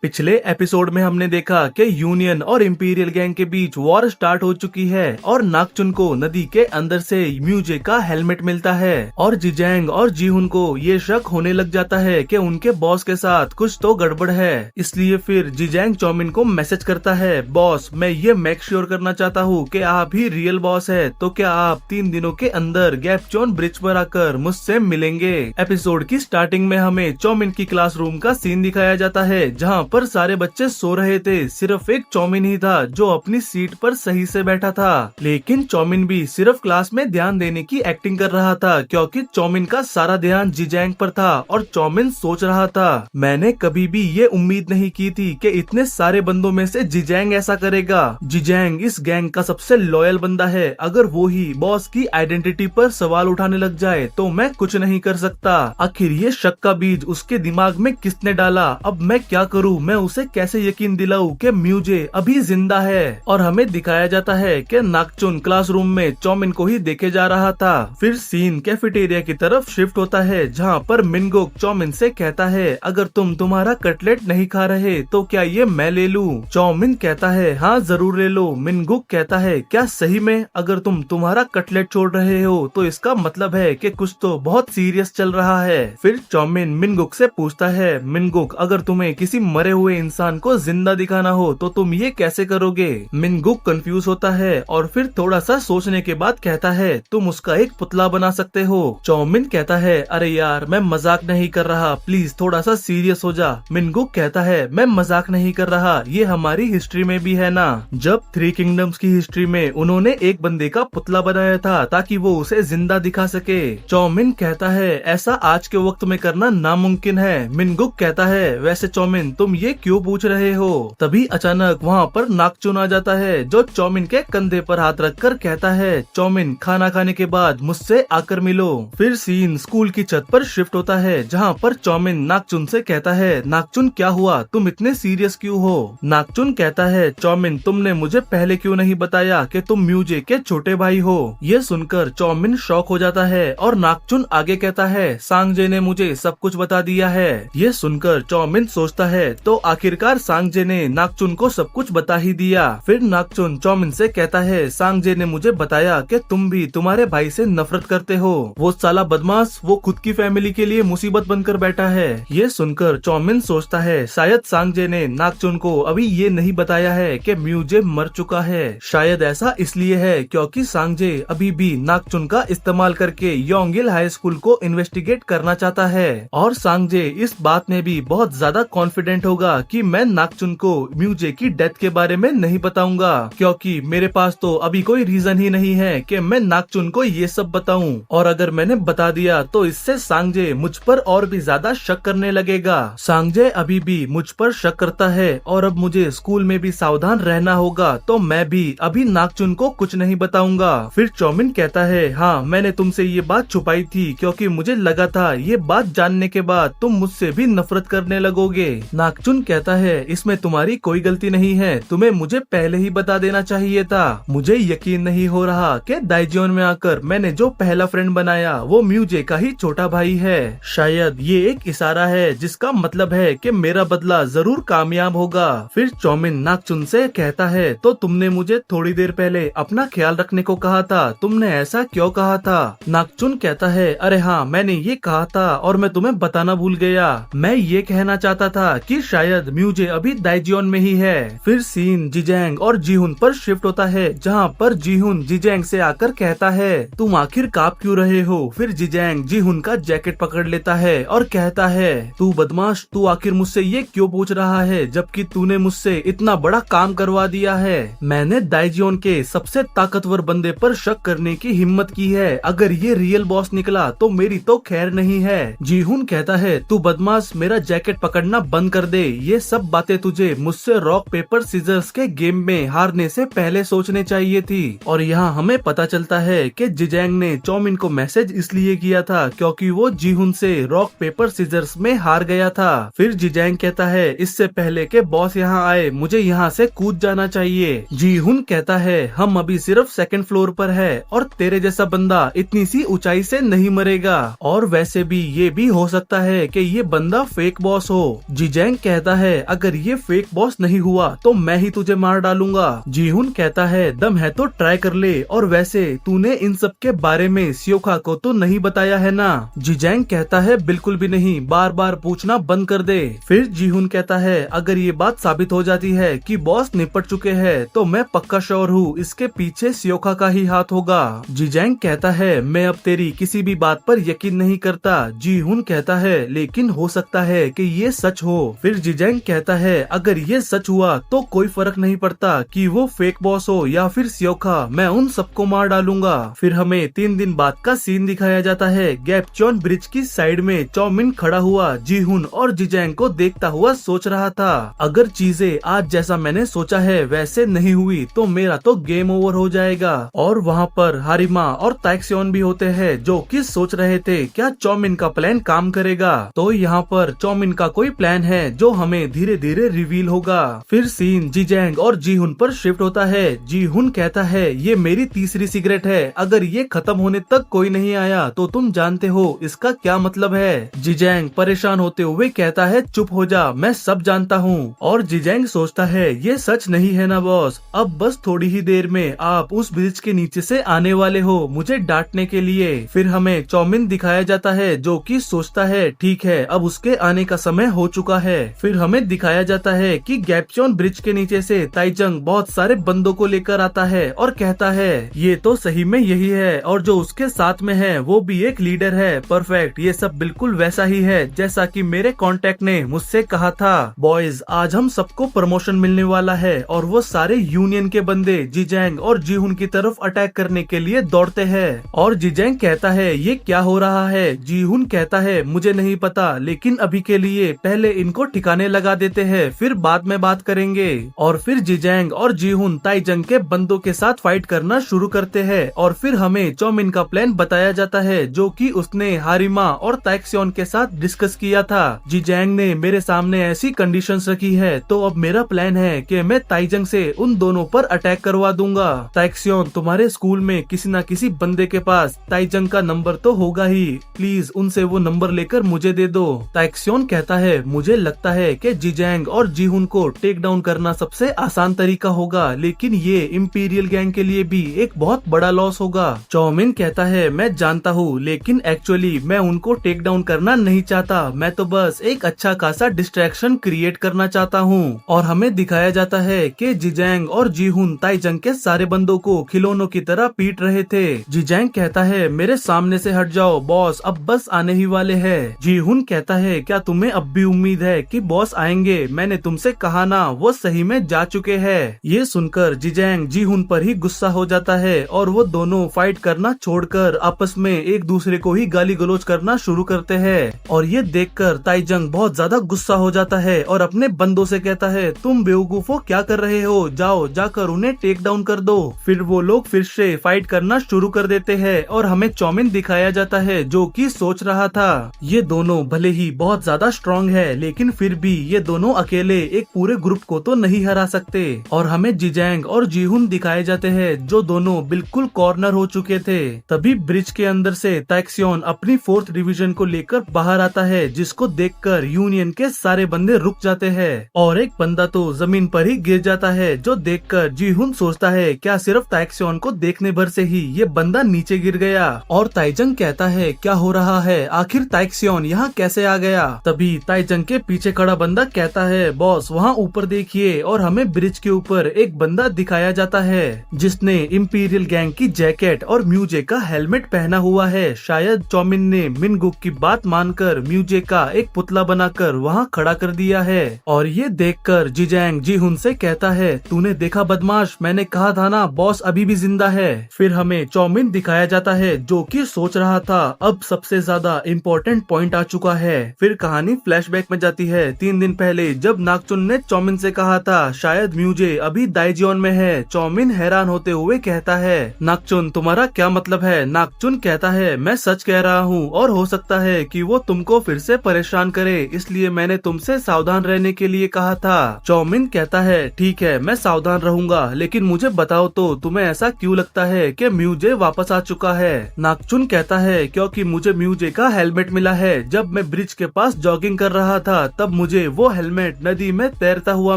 पिछले एपिसोड में हमने देखा कि यूनियन और इंपीरियल गैंग के बीच वॉर स्टार्ट हो चुकी है और नाकचुन को नदी के अंदर से म्यूजे का हेलमेट मिलता है और जिजैंग और जीहुन को ये शक होने लग जाता है कि उनके बॉस के साथ कुछ तो गड़बड़ है। इसलिए फिर जिजैंग चौमिन को मैसेज करता है, बॉस मैं ये मेक श्योर करना चाहता हूँ कि आप ही रियल बॉस है, तो क्या आप 3 दिनों के अंदर गैपचोन ब्रिज पर आकर मुझसे मिलेंगे। एपिसोड की स्टार्टिंग में हमें चौमिन की क्लासरूम का सीन दिखाया जाता है जहाँ पर सारे बच्चे सो रहे थे, सिर्फ एक चौमिन ही था जो अपनी सीट पर सही से बैठा था। लेकिन चौमिन भी सिर्फ क्लास में ध्यान देने की एक्टिंग कर रहा था क्योंकि चौमिन का सारा ध्यान जिजैंग पर था और चौमिन सोच रहा था, मैंने कभी भी ये उम्मीद नहीं की थी कि इतने सारे बंदों में से जिजैंग ऐसा करेगा। जिजैंग इस गैंग का सबसे लॉयल बंदा है, अगर वो ही बॉस की आइडेंटिटी पर सवाल उठाने लग जाए तो मैं कुछ नहीं कर सकता। आखिर ये शक का बीज उसके दिमाग में किसने डाला, अब मैं क्या करूँ, मैं उसे कैसे यकीन दिलाऊं कि म्यूजे अभी जिंदा है। और हमें दिखाया जाता है कि नाकचुन क्लासरूम में चौमिन को ही देखे जा रहा था। फिर सीन कैफेटेरिया की तरफ शिफ्ट होता है जहाँ पर मिनगुक चौमिन से कहता है, अगर तुम तुम्हारा कटलेट नहीं खा रहे तो क्या ये मैं ले लूं। चौमिन कहता है, हाँ जरूर ले लो। मिनगुक कहता है, क्या सही में, अगर तुम तुम्हारा कटलेट छोड़ रहे हो तो इसका मतलब है कि कुछ तो बहुत सीरियस चल रहा है। फिर चौमिन मिनगुक से पूछता है, मिनगुक अगर तुम्हें किसी मरे हुए इंसान को जिंदा दिखाना हो तो तुम ये कैसे करोगे। मिनगुक कंफ्यूज होता है और फिर थोड़ा सा सोचने के बाद कहता है, तुम उसका एक पुतला बना सकते हो। चौमिन कहता है, अरे यार मैं मजाक नहीं कर रहा, प्लीज थोड़ा सा सीरियस हो जा। मिनगुक कहता है, मैं मजाक नहीं कर रहा, ये हमारी हिस्ट्री में भी है ना, जब 3 किंगडम्स की हिस्ट्री में उन्होंने एक बंदे का पुतला बनाया था ताकि वो उसे जिंदा दिखा सके। चौमिन कहता है, ऐसा आज के वक्त में करना नामुमकिन है। मिनगुक कहता है, वैसे चौमिन तुम ये क्यों पूछ रहे हो। तभी अचानक वहाँ पर नाकचुन आ जाता है जो चौमिन के कंधे पर हाथ रखकर कहता है, चौमिन खाना खाने के बाद मुझसे आकर मिलो। फिर सीन स्कूल की छत पर शिफ्ट होता है जहाँ पर चौमिन नाकचुन से कहता है, नाकचुन क्या हुआ, तुम इतने सीरियस क्यों हो। नाकचुन कहता है, चौमिन तुमने मुझे पहले क्यों नहीं बताया कि तुम म्यूजे के छोटे भाई हो। ये सुनकर चौमिन शॉक हो जाता है और नाकचुन आगे कहता है, सांगजे ने मुझे सब कुछ बता दिया है। ये सुनकर चौमिन सोचता है तो आखिरकार सांगजे ने नाकचुन को सब कुछ बता ही दिया। फिर नाकचुन चौमिन से कहता है, सांगजे ने मुझे बताया कि तुम भी तुम्हारे भाई से नफरत करते हो, वो साला बदमाश, वो खुद की फैमिली के लिए मुसीबत बनकर बैठा है। ये सुनकर चौमिन सोचता है, शायद सांगजे ने नाकचुन को अभी ये नहीं बताया है कि म्यूजे मर चुका है। शायद ऐसा इसलिए है क्योंकि सांगजे अभी भी नाकचुन का इस्तेमाल करके योंगिल हाई स्कूल को इन्वेस्टिगेट करना चाहता है और सांगजे इस बात में भी बहुत ज्यादा कॉन्फिडेंट होगा कि मैं नाकचुन को म्यूजे की डेथ के बारे में नहीं बताऊंगा क्योंकि मेरे पास तो अभी कोई रीजन ही नहीं है कि मैं नाकचुन को ये सब बताऊं, और अगर मैंने बता दिया तो इससे सांगजे मुझ पर और भी ज्यादा शक करने लगेगा। सांगजे अभी भी मुझ पर शक करता है और अब मुझे स्कूल में भी सावधान रहना होगा, तो मैं भी अभी नाकचुन को कुछ नहीं बताऊंगा। फिर चौमिन कहता है, हाँ मैंने तुमसे ये बात छुपाई थी क्योंकि मुझे लगा था ये बात जानने के बाद तुम मुझसे भी नफरत करने लगोगे। नाकचुन कहता है, इसमें तुम्हारी कोई गलती नहीं है, तुम्हें मुझे पहले ही बता देना चाहिए था। मुझे यकीन नहीं हो रहा कि दाइजियोन में आकर मैंने जो पहला फ्रेंड बनाया वो म्यूजे का ही छोटा भाई है। शायद ये एक इशारा है जिसका मतलब है कि मेरा बदला जरूर कामयाब होगा। फिर चौमिन नाकचुन से कहता है, तो तुमने मुझे थोड़ी देर पहले अपना ख्याल रखने को कहा था, तुमने ऐसा क्यों कहा था। नाकचुन कहता है, अरे हाँ मैंने ये कहा था और मैं तुम्हें बताना भूल गया, मैं ये कहना चाहता था कि शायद म्यूजे अभी दाइजियोन में ही है। फिर सीन जिजैंग और जीहुन पर शिफ्ट होता है जहाँ पर जीहुन जिजैंग से आकर कहता है, तुम आखिर कांप क्यों रहे हो। फिर जिजैंग जीहुन का जैकेट पकड़ लेता है और कहता है, तू बदमाश, तू आखिर मुझसे ये क्यों पूछ रहा है जबकि तूने मुझसे इतना बड़ा काम करवा दिया है। मैंने दाइजियोन के सबसे ताकतवर बंदे पर शक करने की हिम्मत की है, अगर ये रियल बॉस निकला तो मेरी तो खैर नहीं है। जीहुन कहता है, तू बदमाश मेरा जैकेट पकड़ना बंद कर दे, ये सब बातें तुझे मुझसे रॉक पेपर सीजर्स के गेम में हारने से पहले सोचने चाहिए थी। और यहाँ हमें पता चलता है कि जिजैंग ने चौमिन को मैसेज इसलिए किया था क्योंकि वो जीहुन से रॉक पेपर सीजर्स में हार गया था। फिर जिजैंग कहता है, इससे पहले के बॉस यहाँ आए मुझे यहाँ से कूद जाना चाहिए। जीहुन कहता है, हम अभी सिर्फ 2nd फ्लोर पर है और तेरे जैसा बंदा इतनी सी ऊंचाई से नहीं मरेगा, और वैसे भी ये भी हो सकता है कि ये बंदा फेक बॉस हो। जिजैंग कहता है अगर ये फेक बॉस नहीं हुआ तो मैं ही तुझे मार डालूंगा। जीहुन कहता है दम है तो ट्राई कर ले, और वैसे तूने इन सब के बारे में सियोखा को तो नहीं बताया है ना। जिजैंग कहता है बिल्कुल भी नहीं, बार बार पूछना बंद कर दे। फिर जीहुन कहता है अगर ये बात साबित हो जाती है कि बॉस निपट चुके हैं तो मैं पक्का श्योर हूँ इसके पीछे सियोखा का ही हाथ होगा। जिजैंग कहता है मैं अब तेरी किसी भी बात पर यकीन नहीं करता। जीहुन कहता है लेकिन हो सकता है कि ये सच हो। फिर जिजैंग कहता है अगर ये सच हुआ तो कोई फर्क नहीं पड़ता कि वो फेक बॉस हो या फिर सियोखा, मैं उन सबको मार डालूंगा। फिर हमें 3 दिन बाद का सीन दिखाया जाता है। गैपचॉन ब्रिज की साइड में चौमिन खड़ा हुआ जीहुन और जिजैंग को देखता हुआ सोच रहा था अगर चीजें आज जैसा मैंने सोचा है वैसे नहीं हुई तो मेरा तो गेम ओवर हो जाएगा। और वहाँ पर हारिमा और ताइक्सियोन भी होते हैं जो कि सोच रहे थे क्या चौमिन का प्लान काम करेगा। तो यहाँ पर चौमिन का कोई प्लान है जो हमें धीरे धीरे रिवील होगा। फिर सीन जिजैंग और जीहुन पर शिफ्ट होता है। जीहुन कहता है ये मेरी तीसरी सिगरेट है, अगर ये खत्म होने तक कोई नहीं आया तो तुम जानते हो इसका क्या मतलब है। जिजैंग परेशान होते हुए कहता है चुप हो जा, मैं सब जानता हूँ। और जिजैंग सोचता है ये सच नहीं है ना बॉस, अब बस थोड़ी ही देर में आप उस ब्रिज के नीचे से आने वाले हो मुझे डांटने के लिए। फिर हमें चौमिन दिखाया जाता है जो कि सोचता है ठीक है अब उसके आने का समय हो चुका है। फिर हमें दिखाया जाता है कि गैपचॉन ब्रिज के नीचे से ताइजंग बहुत सारे बंदों को लेकर आता है और कहता है ये तो सही में यही है, और जो उसके साथ में है वो भी एक लीडर है। परफेक्ट, ये सब बिल्कुल वैसा ही है जैसा कि मेरे कांटेक्ट ने मुझसे कहा था। बॉयज आज हम सबको प्रमोशन मिलने वाला है और वो सारे यूनियन के बंदे जिजैंग और जीहुन की तरफ अटैक करने के लिए दौड़ते हैं। और जिजैंग कहता है ये क्या हो रहा है। जीहुन कहता है मुझे नहीं पता, लेकिन अभी के लिए पहले इनको ठिकाने लगा देते हैं फिर बाद में बात करेंगे। और फिर जिजैंग और जीहुन ताइजंग के बंदों के साथ फाइट करना शुरू करते हैं। और फिर हमें चौमिन का प्लान बताया जाता है जो कि उसने हारिमा और ताइक्सियोन के साथ डिस्कस किया था। जिजैंग ने मेरे सामने ऐसी कंडीशंस रखी है तो अब मेरा प्लान है कि मैं ताइजंग से उन दोनों पर अटैक करवा दूंगा। ताइक्सियोन तुम्हारे स्कूल में किसी न किसी बंदे के पास ताइजंग का नंबर तो होगा ही, प्लीज उनसे वो नंबर लेकर मुझे दे दो। ताइक्सियोन कहता है मुझे लगता है कि जिजैंग और जीहुन को टेक डाउन करना सबसे आसान तरीका होगा, लेकिन ये इंपीरियल गैंग के लिए भी एक बहुत बड़ा लॉस होगा। चौमिन कहता है मैं जानता हूँ, लेकिन एक्चुअली मैं उनको टेक डाउन करना नहीं चाहता, मैं तो बस एक अच्छा खासा डिस्ट्रैक्शन क्रिएट करना चाहता हूँ। और हमें दिखाया जाता है कि जिजैंग और जीहुन ताइजंग के सारे बंदों को खिलौनों की तरह पीट रहे थे। जिजैंग कहता है मेरे सामने से हट जाओ बॉस, अब बस आने ही वाले हैं। जीहुन कहता है क्या तुम्हें अब भी उम्मीद है कि बॉस आएंगे, मैंने तुमसे कहा ना वो सही में जा चुके हैं। ये सुनकर जिजैंग जीहुन पर ही गुस्सा हो जाता है और वो दोनों फाइट करना छोड़कर आपस में एक दूसरे को ही गाली गलौज करना शुरू करते हैं। और ये देखकर ताइजंग बहुत ज्यादा गुस्सा हो जाता है और अपने बंदों से कहता है तुम बेवकूफों क्या कर रहे हो, जाओ जाकर उन्हें टेक डाउन कर दो। फिर वो लोग फिर से फाइट करना शुरू कर देते हैं और हमें चौमिन दिखाया जाता है जो कि सोच रहा था ये दोनों भले ही बहुत ज्यादा स्ट्रॉन्ग है लेकिन फिर भी ये दोनों अकेले एक पूरे ग्रुप को तो नहीं हरा सकते। और हमें जिजैंग और जीहुन दिखाए जाते हैं जो दोनों बिल्कुल कॉर्नर हो चुके थे। तभी ब्रिज के अंदर से ताइक्सियोन अपनी 4th डिवीजन को लेकर बाहर आता है, जिसको देखकर यूनियन के सारे बंदे रुक जाते हैं और एक बंदा तो जमीन पर ही गिर जाता है, जो देखकर जीहुन सोचता है क्या सिर्फ ताइक्सियोन को देखने भर से ही ये बंदा नीचे गिर गया। और ताइजंग कहता है क्या हो रहा है, आखिर ताइक्सियोन यहाँ कैसे आ गया। तभी ताइजंग के पीछे खड़ा बंदा कहता है बॉस वहाँ ऊपर देखिए, और हमें ब्रिज के ऊपर एक बंदा दिखाया जाता है जिसने इंपीरियल गैंग की जैकेट और म्यूजे का हेलमेट पहना हुआ है। शायद चौमिन ने मिनगुक की बात मानकर म्यूजे का एक पुतला बनाकर वहाँ खड़ा कर दिया है। और ये देखकर जिजैंग जीहुन से कहता है तूने देखा बदमाश, मैंने कहा था ना बॉस अभी भी जिंदा है। फिर हमें चौमिन दिखाया जाता है जो कि सोच रहा था अब सबसे ज्यादा इम्पोर्टेंट पॉइंट आ चुका है। फिर कहानी फ्लैशबैक में जाती है 3 दिन पहले, जब नागचुन ने चौमिन से कहा था शायद म्यूजे अभी दाइजियोन में है। चौमिन हैरान होते हुए कहता है नागचुन तुम्हारा क्या मतलब है। नागचुन कहता है मैं सच कह रहा हूँ और हो सकता है कि वो तुमको फिर से परेशान करे, इसलिए मैंने तुमसे सावधान रहने के लिए कहा था। चौमिन कहता है ठीक है मैं सावधान रहूंगा, लेकिन मुझे बताओ तो तुम्हें ऐसा क्यों लगता है कि म्यूजे वापस आ चुका है। नागचुन कहता है क्योंकि मुझे म्यूजे का हेलमेट मिला है, जब मैं ब्रिज के पास जॉगिंग कर रहा था तब मुझे वो हेलमेट नदी में तैरता हुआ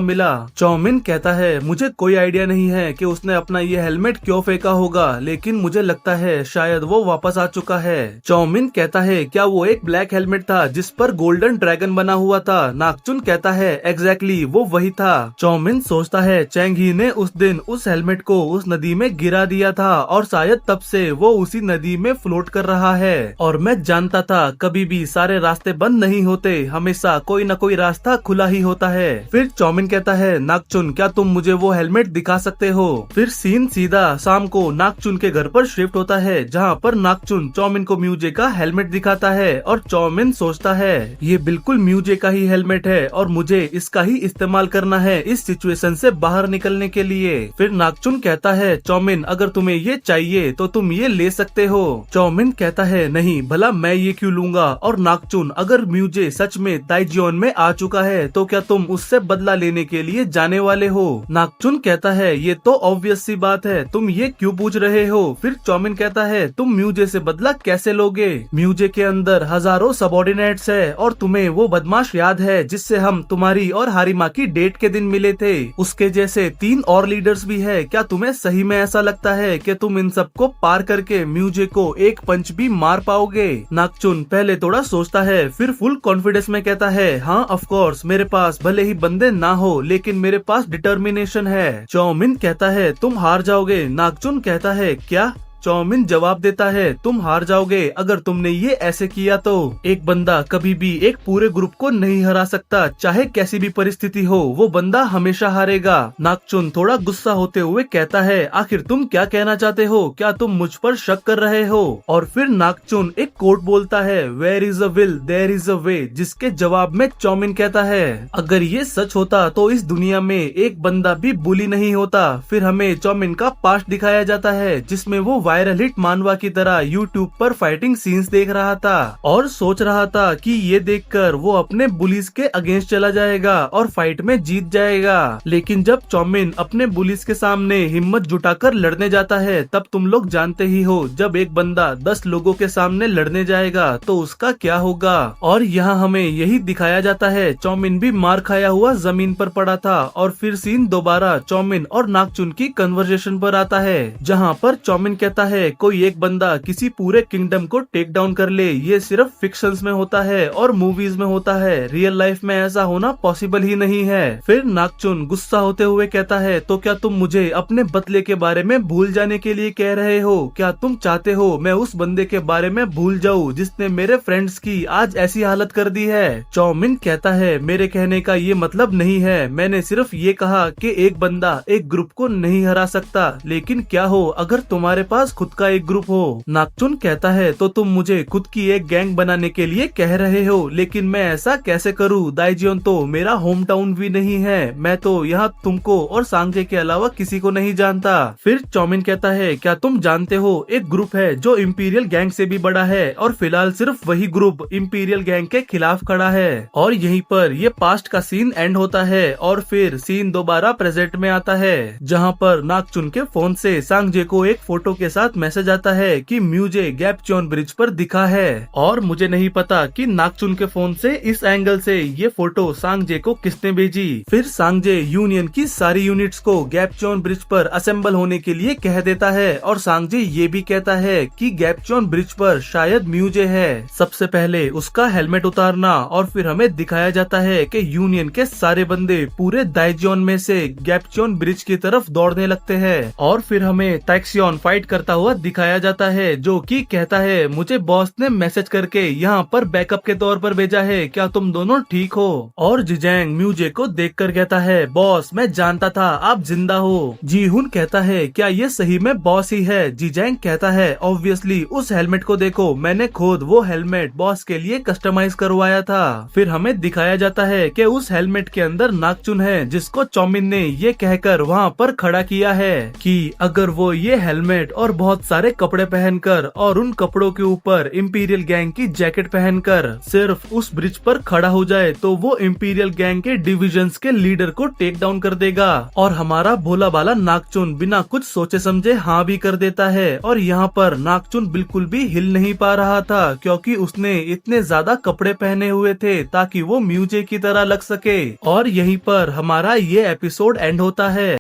मिला। चौमिन कहता है मुझे कोई आइडिया नहीं है कि उसने अपना ये हेलमेट क्यों फेंका होगा, लेकिन मुझे लगता है शायद वो वापस आ चुका है। चौमिन कहता है क्या वो एक ब्लैक हेलमेट था जिस पर गोल्डन ड्रैगन बना हुआ था? नागचुन कहता है एग्जैक्टली वो वही था। चौमिन सोचता है चैंग ही ने उस दिन उस हेलमेट को उस नदी में गिरा दिया था और शायद तब से वो उसी नदी में फ्लोट कर रहा है। और मैं जानता था कभी भी सारे रास्ते बंद नहीं होते, हमेशा कोई न कोई रास्ता खुला ही होता है। फिर चौमिन कहता है नागचुन क्या तुम मुझे वो हेलमेट दिखा सकते हो? फिर सीन सीधा शाम को नागचुन के घर पर शिफ्ट होता है, जहाँ पर नागचुन चौमिन को म्यूजे का हेलमेट दिखाता है और चौमिन सोचता है ये बिल्कुल म्यूजे का ही हेलमेट है और मुझे इसका ही इस्तेमाल करना है इस सिचुएशन से बाहर निकलने के लिए। फिर नागचुन कहता है चौमिन अगर तुम्हें ये चाहिए तो तुम ये ले सकते हो। चौमिन कहता है नहीं, भला मैं ये क्यों लूंगा? और नागचुन अगर म्यूजे सच में दाइजियोन में आ चुका है तो क्या तुम उससे बदला लेने के लिए जाने वाले हो? नागचुन कहता है ये तो ऑब्वियस सी बात है, तुम ये क्यों पूछ रहे हो? फिर चौमिन कहता है तुम म्यूजे से बदला कैसे लोगे? म्यूजे के अंदर हजारों सबऑर्डिनेट्स है और तुम्हें वो बदमाश याद है जिससे हम तुम्हारी और हारिमा की डेट के दिन मिले थे? उसके जैसे 3 और लीडर्स भी है। क्या तुम्हें सही में ऐसा लगता है कि तुम इन सबको पार करके म्यूजे को एक पंच भी मार पाओगे? नागचुन पहले थोड़ा सोचता है, फिर फुल कॉन्फिडेंस में कहता है हाँ ऑफ कोर्स, मेरे पास भले ही बंदे ना हो लेकिन मेरे पास डिटर्मिनेशन है। चौमिन कहता है तुम हार जाओगे। नागचुन कहता है क्या? चौमिन जवाब देता है तुम हार जाओगे अगर तुमने ये ऐसे किया तो। एक बंदा कभी भी एक पूरे ग्रुप को नहीं हरा सकता, चाहे कैसी भी परिस्थिति हो, वो बंदा हमेशा हारेगा। नागचुन थोड़ा गुस्सा होते हुए कहता है आखिर तुम क्या कहना चाहते हो? क्या तुम मुझ पर शक कर रहे हो? और फिर नागचुन एक कोट बोलता है where is a will there is a way, जिसके जवाब में चौमिन कहता है अगर ये सच होता तो इस दुनिया में एक बंदा भी बुली नहीं होता। फिर हमें चौमिन का पास्ट दिखाया जाता है जिसमें वो वायरल हिट मानवा की तरह यूट्यूब पर फाइटिंग सीन्स देख रहा था और सोच रहा था कि ये देखकर वो अपने बुलीज के अगेंस्ट चला जाएगा और फाइट में जीत जाएगा। लेकिन जब चौमिन अपने बुलीज के सामने हिम्मत जुटाकर लड़ने जाता है तब तुम लोग जानते ही हो जब एक बंदा 10 लोगों के सामने लड़ने जाएगा तो उसका क्या होगा। और यहाँ हमें यही दिखाया जाता है, चौमिन भी मार खाया हुआ जमीन पर पड़ा था। और फिर सीन दोबारा चौमिन और नागचुन की कन्वर्सेशन पर आता है, जहाँ पर चौमिन कहता है कोई एक बंदा किसी पूरे किंगडम को टेक डाउन कर ले, ये सिर्फ फिक्शंस में होता है और मूवीज में होता है, रियल लाइफ में ऐसा होना पॉसिबल ही नहीं है। फिर नागचुन गुस्सा होते हुए कहता है तो क्या तुम मुझे अपने बदले के बारे में भूल जाने के लिए कह रहे हो? क्या तुम चाहते हो मैं उस बंदे के बारे में भूल जाऊं जिसने मेरे फ्रेंड्स की आज ऐसी हालत कर दी है? चौमिन कहता है मेरे कहने का ये मतलब नहीं है, मैंने सिर्फ ये कहा कि एक बंदा एक ग्रुप को नहीं हरा सकता, लेकिन क्या हो अगर तुम्हारे पास खुद का एक ग्रुप हो? नागचुन कहता है तो तुम मुझे खुद की एक गैंग बनाने के लिए कह रहे हो, लेकिन मैं ऐसा कैसे करूं? दाइजियोन तो मेरा होम टाउन भी नहीं है, मैं तो यहाँ तुमको और सांगे के अलावा किसी को नहीं जानता। फिर चौमिन कहता है क्या तुम जानते हो एक ग्रुप है जो इंपीरियल गैंग से भी बड़ा है और फिलहाल सिर्फ वही ग्रुप इंपीरियल गैंग के खिलाफ खड़ा है। और यहीं पर ये पास्ट का सीन एंड होता है और फिर सीन दोबारा प्रेजेंट में आता है, जहाँ पर नागचुन के फोन से सांगे को एक फोटो के साथ मैसेज आता है कि म्यूजे गैपचॉन ब्रिज पर दिखा है। और मुझे नहीं पता कि नागचुन के फोन से इस एंगल से ये फोटो सांगे को किसने भेजी। फिर सांगे यूनियन की सारी यूनिट्स को गैपचॉन ब्रिज पर असेंबल होने के लिए कह देता है और सांगे ये भी कहता है कि गैपचॉन ब्रिज पर शायद म्यूजे है। सबसे पहले उसका हेलमेट उतारना और फिर हमें दिखाया जाता है कि यूनियन के सारे बंदे पूरे दाइजियोन में से गैपचॉन ब्रिज की तरफ दौड़ने लगते हैं। और फिर हमें टैक्सियन फाइट करता हुआ दिखाया जाता है, जो कि कहता है मुझे बॉस ने मैसेज करके यहाँ पर बैकअप के तौर पर भेजा है, क्या तुम दोनों ठीक हो? और जिजैंग म्यूजे को देखकर कहता है बॉस मैं जानता था आप जिंदा हो। जीहुन कहता है क्या ये सही में बॉस ही है? जिजैंग कहता है ऑब्वियसली, उस हेलमेट को देखो, मैंने खुद वो हेलमेट बॉस के लिए कस्टमाइज करवाया था। फिर हमें दिखाया जाता है कि उस हेलमेट के अंदर नागचुन है, जिसको चौमिन ने ये कहकर वहाँ पर खड़ा किया है कि अगर वो ये हेलमेट और बहुत सारे कपड़े पहनकर और उन कपड़ों के ऊपर इंपीरियल गैंग की जैकेट पहनकर सिर्फ उस ब्रिज पर खड़ा हो जाए तो वो इंपीरियल गैंग के डिविजन्स के लीडर को टेक डाउन कर देगा। और हमारा भोला बाला नागचुन बिना कुछ सोचे समझे हाँ भी कर देता है। और यहाँ पर नागचुन बिल्कुल भी हिल नहीं पा रहा था क्योंकि उसने इतने ज्यादा कपड़े पहने हुए थे ताकि वो म्यूजे की तरह लग सके। और यहीं पर हमारा ये एपिसोड एंड होता है।